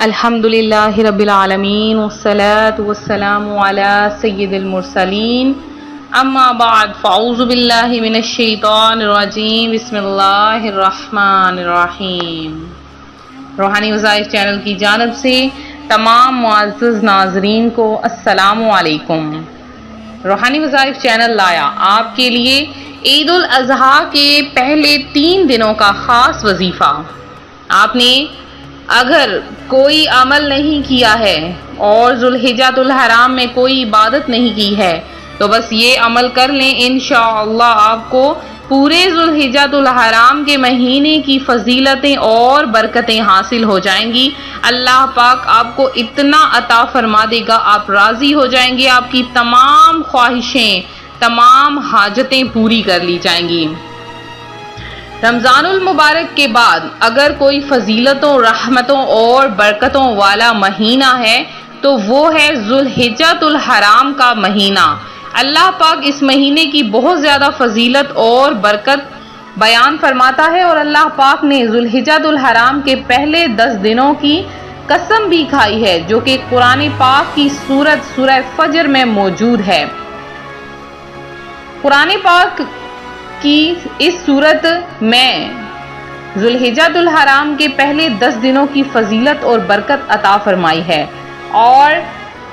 الحمدللہ رب العالمین والصلاة والسلام علی سید المرسلین اما بعد فاعوذ باللہ من الشیطان الرجیم بسم اللہ الرحمن الرحیم۔ روحانی وظائف چینل کی جانب سے تمام معزز ناظرین کو السلام علیکم۔ روحانی وظائف چینل لایا آپ کے لیے عید الاضحیٰ کے پہلے 3 دنوں کا خاص وظیفہ۔ آپ نے اگر کوئی عمل نہیں کیا ہے اور ذوالحجۃ الحرام میں کوئی عبادت نہیں کی ہے تو بس یہ عمل کر لیں، انشاءاللہ آپ کو پورے ذوالحجۃ الحرام کے مہینے کی فضیلتیں اور برکتیں حاصل ہو جائیں گی۔ اللہ پاک آپ کو اتنا عطا فرما دے گا، آپ راضی ہو جائیں گے، آپ کی تمام خواہشیں، تمام حاجتیں پوری کر لی جائیں گی۔ رمضان المبارک کے بعد اگر کوئی فضیلتوں، رحمتوں اور برکتوں والا مہینہ ہے تو وہ ہے ذوالحجۃ الحرام کا مہینہ۔ اللہ پاک اس مہینے کی بہت زیادہ فضیلت اور برکت بیان فرماتا ہے، اور اللہ پاک نے ذوالحجۃ الحرام کے پہلے 10 دنوں کی قسم بھی کھائی ہے، جو کہ قرآن پاک کی سورہ فجر میں موجود ہے۔ قرآن پاک کی اس صورت میں ذوالحجۃ الحرام کے پہلے 10 دنوں کی فضیلت اور برکت عطا فرمائی ہے، اور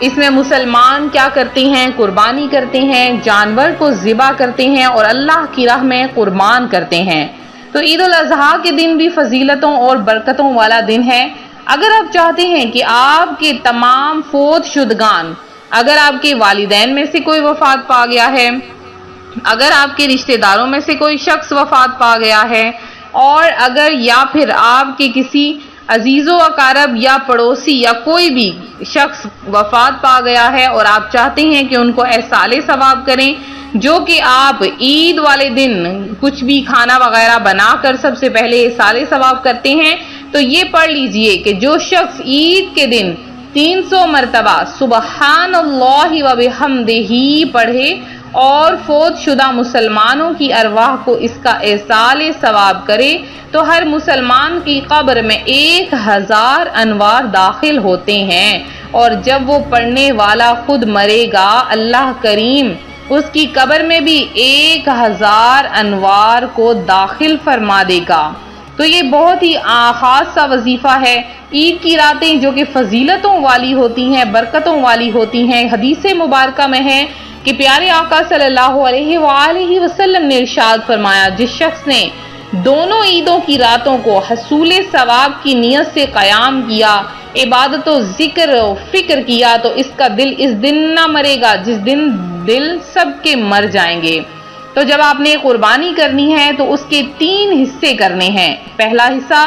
اس میں مسلمان کیا کرتے ہیں؟ قربانی کرتے ہیں، جانور کو ذبح کرتے ہیں اور اللہ کی راہ میں قربان کرتے ہیں۔ تو عید الاضحیٰ کے دن بھی فضیلتوں اور برکتوں والا دن ہے۔ اگر آپ چاہتے ہیں کہ آپ کے تمام فوت شدگان، اگر آپ کے والدین میں سے کوئی وفات پا گیا ہے، اگر آپ کے رشتہ داروں میں سے کوئی شخص وفات پا گیا ہے، اور اگر یا پھر آپ کے کسی عزیز و اقارب یا پڑوسی یا کوئی بھی شخص وفات پا گیا ہے اور آپ چاہتے ہیں کہ ان کو احصال ثواب کریں، جو کہ آپ عید والے دن کچھ بھی کھانا وغیرہ بنا کر سب سے پہلے احصال ثواب کرتے ہیں، تو یہ پڑھ لیجئے کہ جو شخص عید کے دن 300 مرتبہ سبحان اللہ و بحمدہ پڑھے اور فوت شدہ مسلمانوں کی ارواح کو اس کا احصال ثواب کرے تو ہر مسلمان کی قبر میں 1000 انوار داخل ہوتے ہیں، اور جب وہ پڑھنے والا خود مرے گا اللہ کریم اس کی قبر میں بھی 1000 انوار کو داخل فرما دے گا۔ تو یہ بہت ہی خاص سا وظیفہ ہے۔ عید کی راتیں جو کہ فضیلتوں والی ہوتی ہیں، برکتوں والی ہوتی ہیں، حدیث مبارکہ میں ہے کہ پیارے آقا صلی اللہ علیہ وآلہ وسلم نے ارشاد فرمایا، جس شخص نے دونوں عیدوں کی راتوں کو حصول ثواب کی نیت سے قیام کیا، عبادت و ذکر و فکر کیا، تو اس کا دل اس دن نہ مرے گا جس دن دل سب کے مر جائیں گے۔ تو جب آپ نے قربانی کرنی ہے تو اس کے 3 حصے کرنے ہیں۔ پہلا حصہ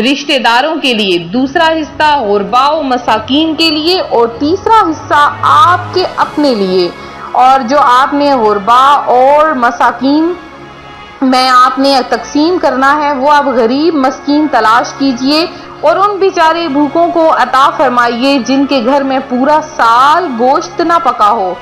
رشتہ داروں کے لیے، دوسرا حصہ غرباء و مساکین کے لیے، اور تیسرا حصہ آپ کے اپنے لیے۔ اور جو آپ نے غرباء اور مساکین میں آپ نے تقسیم کرنا ہے وہ آپ غریب مسکین تلاش کیجئے اور ان بیچارے بھوکوں کو عطا فرمائیے جن کے گھر میں پورا سال گوشت نہ پکا ہو،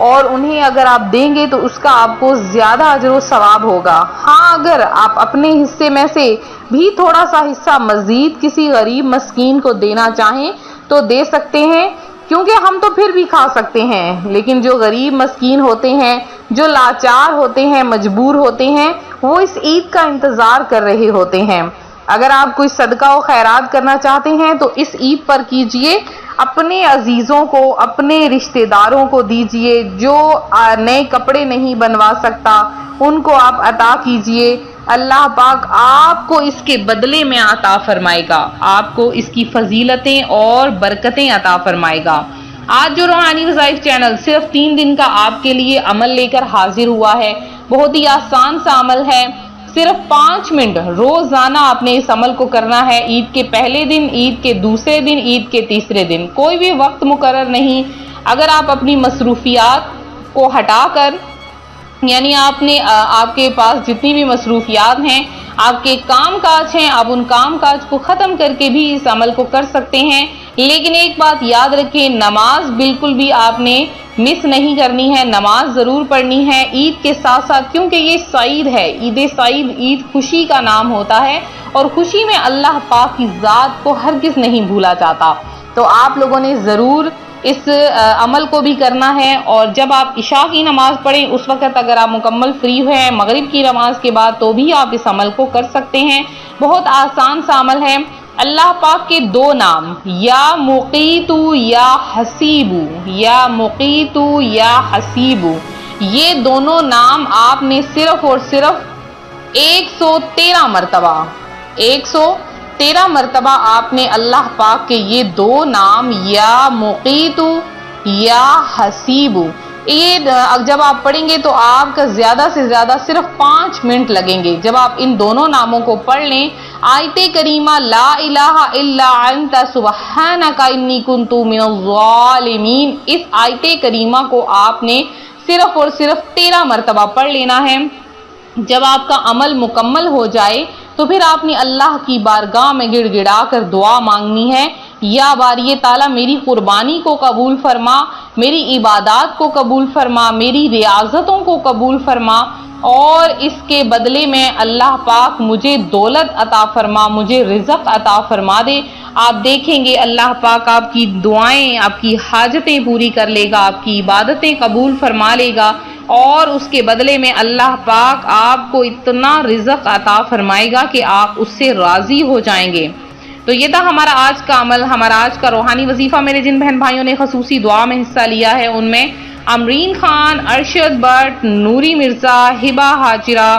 اور انہیں اگر آپ دیں گے تو اس کا آپ کو زیادہ اجر و ثواب ہوگا۔ ہاں، اگر آپ اپنے حصے میں سے بھی تھوڑا سا حصہ مزید کسی غریب مسکین کو دینا چاہیں تو دے سکتے ہیں، کیونکہ ہم تو پھر بھی کھا سکتے ہیں، لیکن جو غریب مسکین ہوتے ہیں، جو لاچار ہوتے ہیں، مجبور ہوتے ہیں، وہ اس عید کا انتظار کر رہے ہوتے ہیں۔ اگر آپ کوئی صدقہ و خیرات کرنا چاہتے ہیں تو اس عید پر کیجئے، اپنے عزیزوں کو، اپنے رشتہ داروں کو دیجئے، جو نئے کپڑے نہیں بنوا سکتا ان کو آپ عطا کیجئے۔ اللہ پاک آپ کو اس کے بدلے میں عطا فرمائے گا، آپ کو اس کی فضیلتیں اور برکتیں عطا فرمائے گا۔ آج جو روحانی وظائف چینل صرف 3 دن کا آپ کے لیے عمل لے کر حاضر ہوا ہے، بہت ہی آسان سا عمل ہے۔ صرف 5 منٹ روزانہ آپ نے اس عمل کو کرنا ہے، عید کے پہلے دن، عید کے دوسرے دن، عید کے تیسرے دن، کوئی بھی وقت مقرر نہیں۔ اگر آپ اپنی مصروفیات کو ہٹا کر، یعنی آپ کے پاس جتنی بھی مصروفیات ہیں، آپ کے کام کاج ہیں، آپ ان کام کاج کو ختم کر کے بھی اس عمل کو کر سکتے ہیں، لیکن ایک بات یاد رکھیں، نماز بالکل بھی آپ نے مس نہیں کرنی ہے، نماز ضرور پڑھنی ہے عید کے ساتھ ساتھ، کیونکہ یہ سعید ہے، عید سعید، عید خوشی کا نام ہوتا ہے، اور خوشی میں اللہ پاک کی ذات کو ہرگز نہیں بھولا جاتا۔ تو آپ لوگوں نے ضرور اس عمل کو بھی کرنا ہے، اور جب آپ عشاء کی نماز پڑھیں اس وقت اگر آپ مکمل فری ہوئے مغرب کی نماز کے بعد تو بھی آپ اس عمل کو کر سکتے ہیں۔ بہت آسان سا عمل ہے۔ اللہ پاک کے دو نام، یا مقیت یا حسیب، یا مقیت یا حسیب، یہ دونوں نام آپ نے صرف اور صرف 113 مرتبہ 113 مرتبہ آپ نے اللہ پاک کے یہ دو نام یا مقیت یا حسیب، یہ جب آپ پڑھیں گے تو آپ کا زیادہ سے زیادہ صرف 5 منٹ لگیں گے۔ جب آپ ان دونوں ناموں کو پڑھ لیں، آیت کریمہ لا الہ الا انت سبحانک انی کنت من الظالمین، اس آیت کریمہ کو آپ نے صرف اور صرف 13 مرتبہ پڑھ لینا ہے۔ جب آپ کا عمل مکمل ہو جائے تو پھر آپ نے اللہ کی بارگاہ میں گڑ گڑا کر دعا مانگنی ہے، یا باری تعالیٰ میری قربانی کو قبول فرما، میری عبادات کو قبول فرما، میری ریاضتوں کو قبول فرما، اور اس کے بدلے میں اللہ پاک مجھے دولت عطا فرما، مجھے رزق عطا فرما دے۔ آپ دیکھیں گے اللہ پاک آپ کی دعائیں، آپ کی حاجتیں پوری کر لے گا، آپ کی عبادتیں قبول فرما لے گا، اور اس کے بدلے میں اللہ پاک آپ کو اتنا رزق عطا فرمائے گا کہ آپ اس سے راضی ہو جائیں گے۔ تو یہ تھا ہمارا آج کا عمل، ہمارا آج کا روحانی وظیفہ۔ میرے جن بہن بھائیوں نے خصوصی دعا میں حصہ لیا ہے ان میں امرین خان، ارشد بٹ، نوری مرزا، ہبا حاجرہ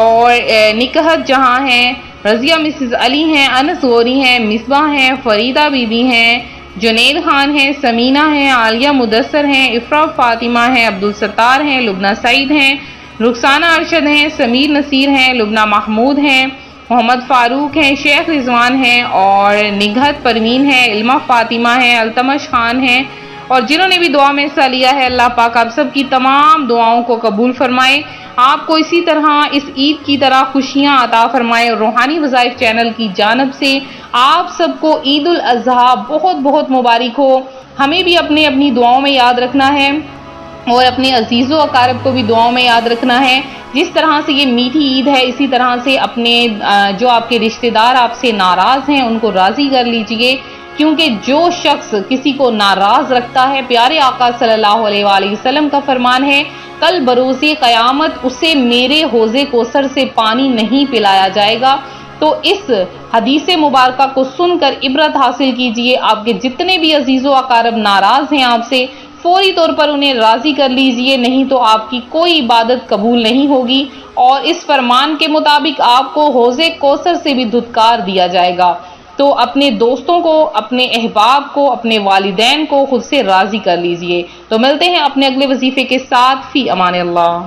اور نکہت جہاں ہیں، رضیہ مسز علی ہیں، انس غوری ہیں، مصباح ہیں، فریدہ بی بی ہیں، جنید خان ہیں، سمینہ ہیں، عالیہ مدثر ہیں، افرا فاطمہ ہیں، عبدالستار ہیں، لبنہ سعید ہیں، رخسانہ ارشد ہیں، سمیر نصیر ہیں، لبنہ محمود ہیں، محمد فاروق ہیں، شیخ رضوان ہیں، اور نگہت پروین ہیں، علمہ فاطمہ ہیں، التمش خان ہیں، اور جنہوں نے بھی دعا میں حصہ لیا ہے اللہ پاک آپ سب کی تمام دعاؤں کو قبول فرمائے، آپ کو اسی طرح اس عید کی طرح خوشیاں عطا فرمائے، اور روحانی وظائف چینل کی جانب سے آپ سب کو عید الاضحیٰ بہت بہت مبارک ہو۔ ہمیں بھی اپنی دعاؤں میں یاد رکھنا ہے، اور اپنے عزیز و اقارب کو بھی دعاؤں میں یاد رکھنا ہے۔ جس طرح سے یہ میٹھی عید ہے اسی طرح سے اپنے جو آپ کے رشتہ دار آپ سے ناراض ہیں ان کو راضی کر لیجئے، کیونکہ جو شخص کسی کو ناراض رکھتا ہے، پیارے آقا صلی اللہ علیہ وآلہ وسلم کا فرمان ہے کل بروز قیامت اسے میرے حوض کوثر سے پانی نہیں پلایا جائے گا۔ تو اس حدیث مبارکہ کو سن کر عبرت حاصل کیجئے، آپ کے جتنے بھی عزیز و اقارب ناراض ہیں آپ سے فوری طور پر انہیں راضی کر لیجئے، نہیں تو آپ کی کوئی عبادت قبول نہیں ہوگی، اور اس فرمان کے مطابق آپ کو حوض کوثر سے بھی دھتکار دیا جائے گا۔ تو اپنے دوستوں کو، اپنے احباب کو، اپنے والدین کو خود سے راضی کر لیجئے۔ تو ملتے ہیں اپنے اگلے وظیفے کے ساتھ، فی امان اللہ۔